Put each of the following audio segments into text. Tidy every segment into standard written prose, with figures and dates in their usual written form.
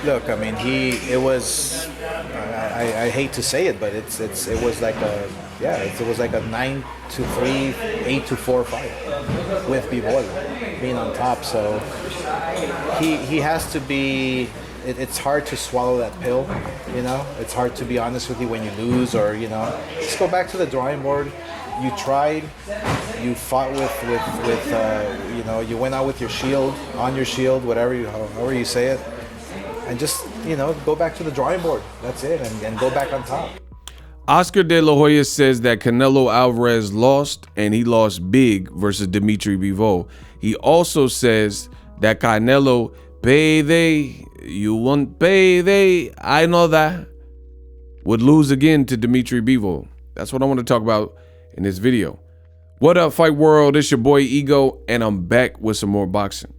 Look, I mean, it was. I hate to say it, but it was like a it was like a 9-3, 8-4 fight with Bivol being on top. So he has to be. It's hard to swallow that pill, you know. It's hard to be honest with you when you lose, or just go back to the drawing board. You tried, you fought with you went out with your shield, on your shield, however you say it, and just go back to the drawing board. That's it, and go back on top. Oscar De La Hoya says that Canelo Alvarez lost, and he lost big versus DMITRY Bivol. He also says that Canelo payday, you want payday, I know that, would lose again to DMITRY Bivol. That's what I want to talk about in this video. What up, Fight World? It's your boy Ego, and I'm back with some more boxing.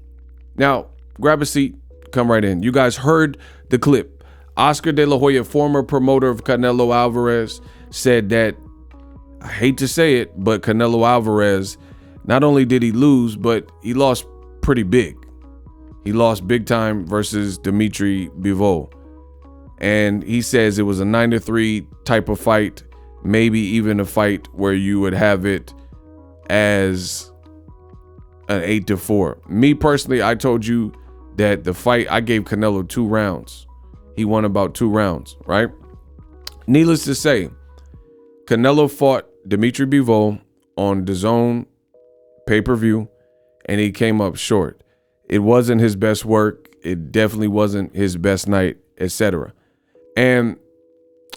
Now, grab a seat, come right in. You guys heard the clip. Oscar De La Hoya, former promoter of Canelo Alvarez, said that, I hate to say it, but Canelo Alvarez, not only did he lose, but he lost pretty big. He lost big time versus DMITRY Bivol. And he says it was a 9-3 type of fight, maybe even a fight where you would have it as an 8-4. Me personally, I told you that the fight, I gave Canelo 2 rounds. He won about 2 rounds, right? Needless to say, Canelo fought DMITRY Bivol on DAZN pay-per-view, and he came up short. It wasn't his best work. It definitely wasn't his best night, etc. And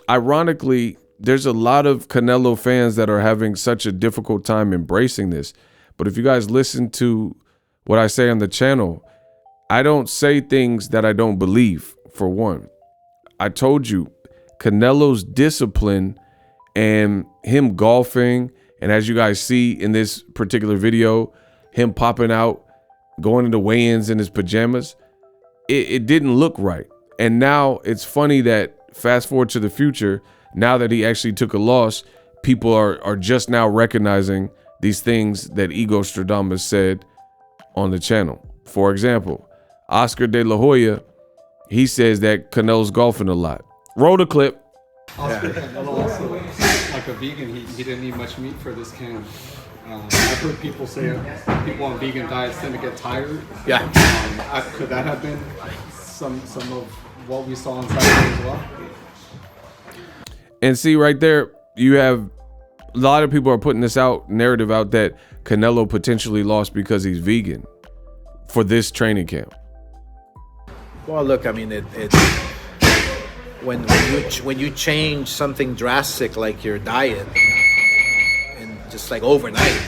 ironically, there's a lot of Canelo fans that are having such a difficult time embracing this. But if you guys listen to what I say on the channel, I don't say things that I don't believe, for one. I told you, Canelo's discipline and him golfing, and as you guys see in this particular video, him popping out, going into weigh-ins in his pajamas, it didn't look right. And now it's funny that fast forward to the future, now that he actually took a loss, people are just now recognizing these things that Ego Stradamus said on the channel. For example, Oscar De La Hoya, he says that Canelo's golfing a lot. Roll the clip. Oscar Canelo also, like a vegan, he didn't eat much meat for this camp. I've heard people say people on vegan diets tend to get tired. Yeah. Could that have been some of what we saw on Saturday as well? And see right there, you have a lot of people are putting this narrative out that Canelo potentially lost because he's vegan for this training camp. Well, look, I mean, when you change something drastic like your diet, and just like overnight,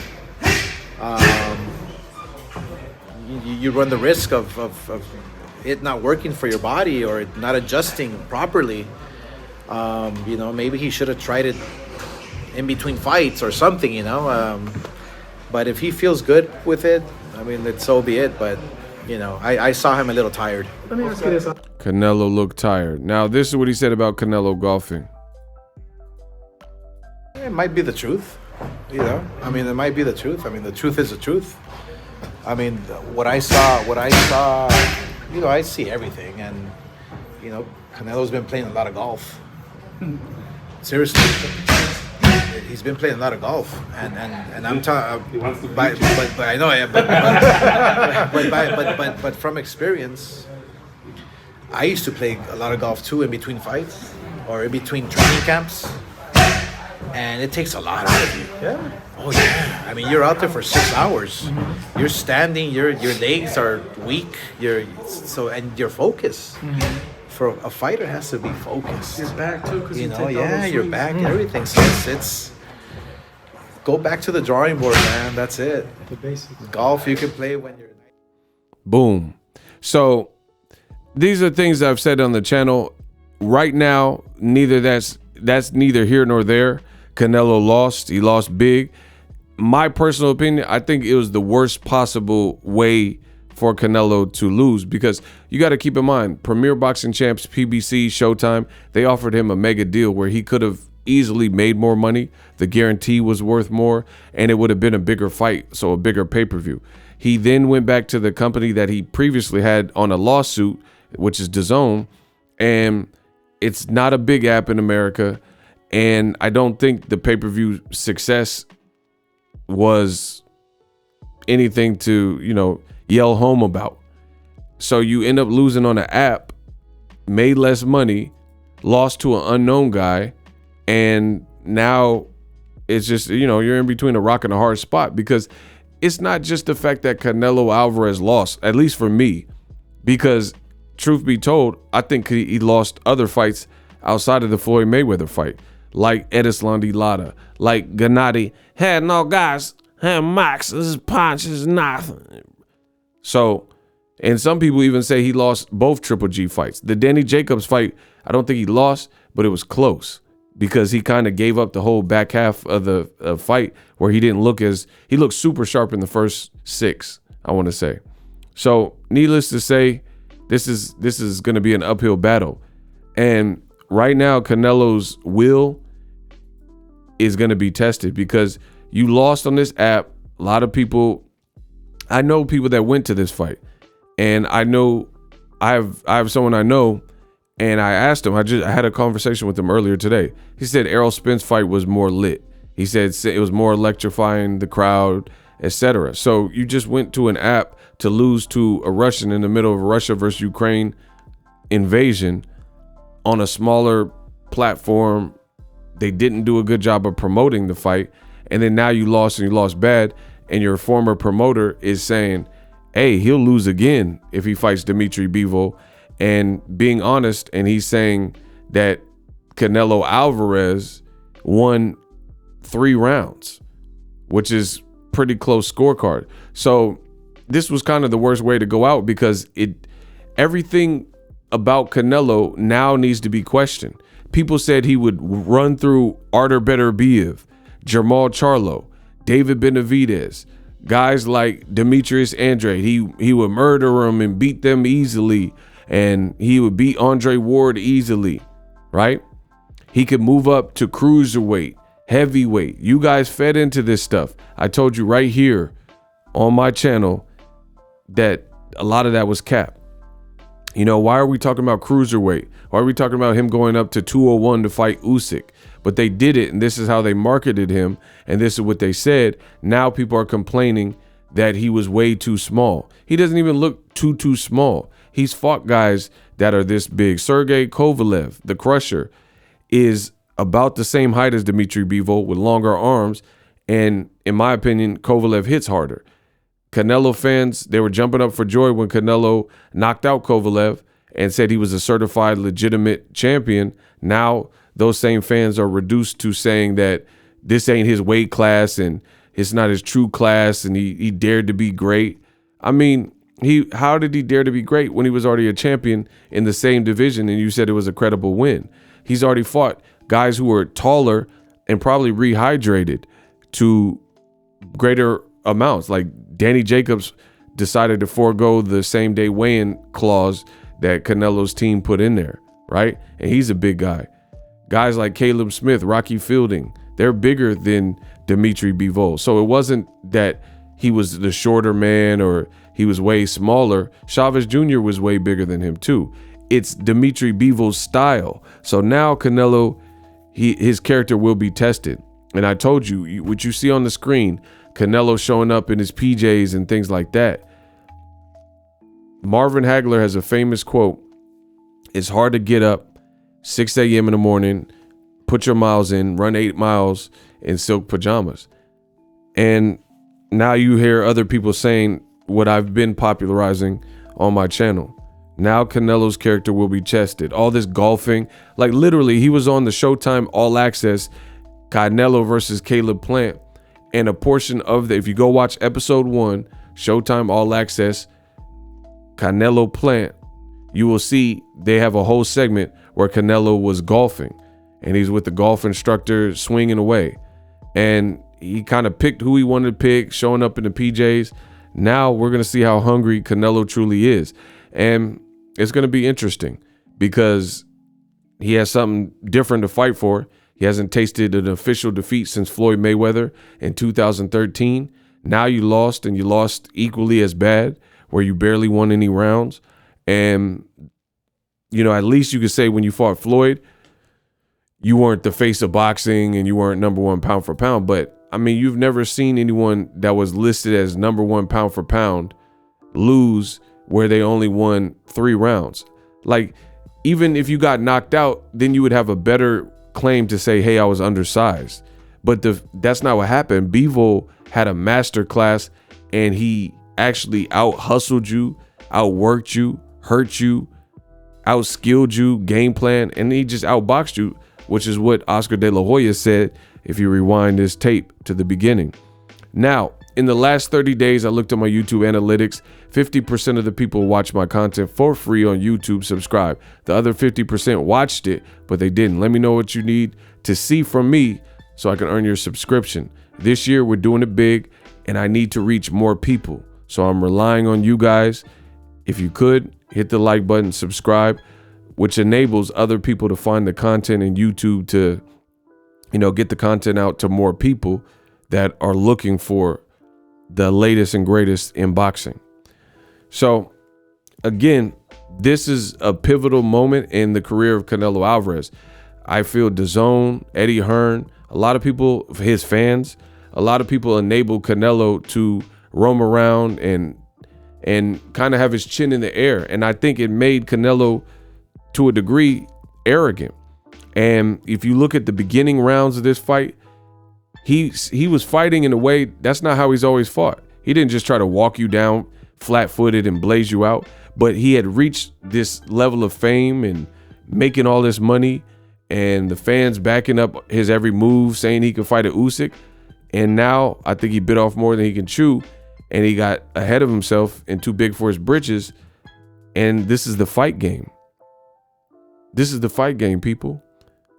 you run the risk of it not working for your body or it not adjusting properly. Maybe he should have tried it in between fights or something, but if he feels good with it, I mean, so be it. But I saw him a little tired. Let me ask you this. Canelo looked tired. Now, this is what he said about Canelo golfing. It might be the truth, I mean, it might be the truth. I mean, the truth is the truth. I mean, what I saw, I see everything, and Canelo's been playing a lot of golf. Seriously, he's been playing a lot of golf, and I'm talking. But I know, but from experience, I used to play a lot of golf too in between fights or in between training camps, and it takes a lot out of you. Yeah. Oh yeah. I mean, you're out there for 6 hours. Mm-hmm. You're standing. Your legs are weak. And your focus. Mm-hmm. For a fighter has to be focused. Your back too, because your back, everything. So it's go back to the drawing board, man. That's it. The basics. Golf you can play when you're. Boom. So these are things I've said on the channel. Right now, that's neither here nor there. Canelo lost. He lost big. My personal opinion, I think it was the worst possible way for Canelo to lose, because you got to keep in mind, Premier Boxing Champs, PBC, Showtime, they offered him a mega deal where he could have easily made more money. The guarantee was worth more, and it would have been a bigger fight, so a bigger pay-per-view. He then went back to the company that he previously had on a lawsuit which is DAZN, and it's not a big app in America. And I don't think the pay-per-view success was anything to, yell home about. So you end up losing on an app, made less money, lost to an unknown guy, and now it's just, you're in between a rock and a hard spot, because it's not just the fact that Canelo Alvarez lost, at least for me, because truth be told, I think he lost other fights outside of the Floyd Mayweather fight, like Edislandi Lara, like Gennady had no guys, had Max, his punch is nothing. So, and some people even say he lost both Triple G fights. The Danny Jacobs fight, I don't think he lost, but it was close, because he kind of gave up the whole back half of the fight, where he looked super sharp in the first 6, I want to say. So needless to say, this is going to be an uphill battle. And right now, Canelo's will is going to be tested, because you lost on this app. A lot of people, I know people that went to this fight, and I know I have someone I know, and I asked him, I had a conversation with him earlier today. He said Errol Spence fight was more lit. He said it was more electrifying, the crowd, etc. So you just went to an app to lose to a Russian in the middle of a Russia versus Ukraine invasion on a smaller platform. They didn't do a good job of promoting the fight. And then now you lost, and you lost bad. And your former promoter is saying, hey, he'll lose again if he fights Dimitri Bivol. And being honest, and he's saying that Canelo Alvarez won 3 rounds, which is pretty close scorecard. So this was kind of the worst way to go out, because everything about Canelo now needs to be questioned. People said he would run through Artur Beterbiev, Jermall Charlo, David Benavidez, guys like Demetrius Andrade. He would murder them and beat them easily, and he would beat Andre Ward easily, right? He could move up to cruiserweight, heavyweight. You guys fed into this stuff. I told you right here on my channel that a lot of that was cap. Why are we talking about cruiserweight? Why are we talking about him going up to 201 to fight Usyk? But they did it, and this is how they marketed him, and this is what they said. Now people are complaining that he was way too small. He doesn't even look too small. He's fought guys that are this big. Sergey Kovalev, the Crusher, is about the same height as Dimitri Bivol with longer arms, and in my opinion, Kovalev hits harder. Canelo fans, they were jumping up for joy when Canelo knocked out Kovalev and said he was a certified legitimate champion. Now those same fans are reduced to saying that this ain't his weight class and it's not his true class, and he dared to be great. I mean, how did he dare to be great when he was already a champion in the same division and you said it was a credible win? He's already fought guys who were taller and probably rehydrated to greater amounts. Like Danny Jacobs decided to forego the same day weigh-in clause that Canelo's team put in there, right? And he's a big guy. Guys like Caleb Smith, Rocky Fielding, they're bigger than Dimitri Bivol. So it wasn't that he was the shorter man or he was way smaller. Chavez Jr. was way bigger than him too. It's Dimitri Bivol's style. So now Canelo, his character will be tested. And I told you, what you see on the screen, Canelo showing up in his PJs and things like that. Marvin Hagler has a famous quote. It's hard to get up 6 a.m. in the morning, put your miles in, run 8 miles in silk pajamas. And now you hear other people saying what I've been popularizing on my channel. Now Canelo's character will be tested. All this golfing, like literally he was on the Showtime All Access Canelo versus Caleb Plant. And a portion of if you go watch episode 1, Showtime All Access, Canelo Plant, you will see they have a whole segment where Canelo was golfing and he's with the golf instructor swinging away. And he kind of picked who he wanted to pick, showing up in the PJs. Now we're going to see how hungry Canelo truly is. And it's going to be interesting because he has something different to fight for. He hasn't tasted an official defeat since Floyd Mayweather in 2013. Now you lost, and you lost equally as bad, where you barely won any rounds. And you know, at least you could say when you fought Floyd, you weren't the face of boxing and you weren't #1 pound for pound. But I mean, you've never seen anyone that was listed as #1 pound for pound lose where they only won 3 rounds. Like, even if you got knocked out, then you would have a better claim to say, hey, I was undersized. But that's not what happened. Bivol had a master class, and he actually out-hustled you, outworked you, hurt you, out-skilled you, game plan, and he just outboxed you, which is what Oscar De La Hoya said if you rewind this tape to the beginning. Now, in the last 30 days, I looked at my YouTube analytics. 50% of the people who watch my content for free on YouTube subscribe. The other 50% watched it, but they didn't. Let me know what you need to see from me so I can earn your subscription. This year, we're doing it big, and I need to reach more people. So I'm relying on you guys. If you could, hit the like button, subscribe, which enables other people to find the content in YouTube to, you know, get the content out to more people that are looking for the latest and greatest in boxing. So again, this is a pivotal moment in the career of Canelo Alvarez. I feel DAZN, Eddie Hearn, a lot of people, his fans, a lot of people enable Canelo to roam around and kind of have his chin in the air. And I think it made Canelo, to a degree, arrogant. And if you look at the beginning rounds of this fight, he was fighting in a way that's not how he's always fought. He didn't just try to walk you down flat-footed and blaze you out, but he had reached this level of fame and making all this money, and the fans backing up his every move, saying he could fight a Usyk. And now I think he bit off more than he can chew, and he got ahead of himself and too big for his britches. And this is the fight game. This is the fight game, people.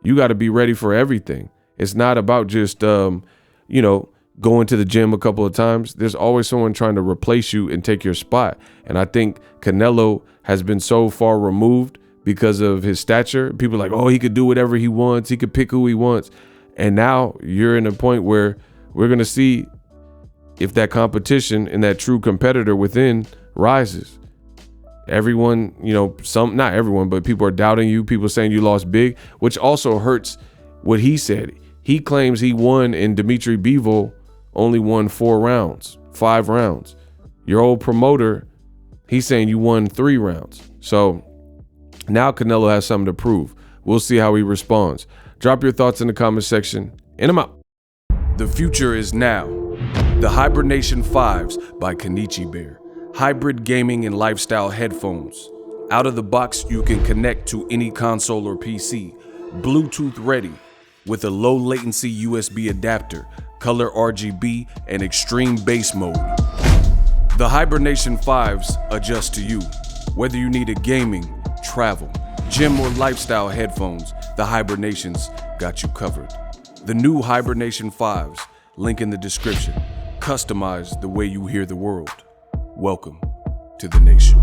You got to be ready for everything. It's not about just, you know, going to the gym a couple of times. There's always someone trying to replace you and take your spot. And I think Canelo has been so far removed because of his stature. People are like, oh, he could do whatever he wants. He could pick who he wants. And now you're in a point where we're going to see if that competition and that true competitor within rises. Everyone, you know, not everyone, but people are doubting you. People saying you lost big, which also hurts what he said. He claims he won, and DMITRY Bivol only won 5 rounds. Your old promoter, he's saying you won 3 rounds. So now Canelo has something to prove. We'll see how he responds. Drop your thoughts in the comment section, and I'm out. The future is now. The Hibernation 5s by Kenichi Bear. Hybrid gaming and lifestyle headphones. Out of the box, you can connect to any console or PC. Bluetooth ready with a low latency USB adapter, color RGB, and extreme bass mode. The Hibernation 5s adjust to you. Whether you need a gaming, travel, gym, or lifestyle headphones, the Hibernations got you covered. The new Hibernation 5s, link in the description. Customize the way you hear the world. Welcome to the nation.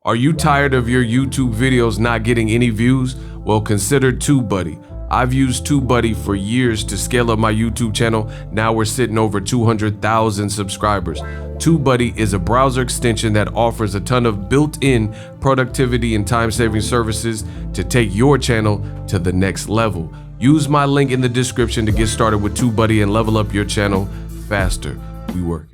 Are you tired of your YouTube videos not getting any views? Well, consider TubeBuddy. I've used TubeBuddy for years to scale up my YouTube channel. Now we're sitting over 200,000 subscribers. TubeBuddy is a browser extension that offers a ton of built-in productivity and time-saving services to take your channel to the next level. Use my link in the description to get started with TubeBuddy and level up your channel faster. We work.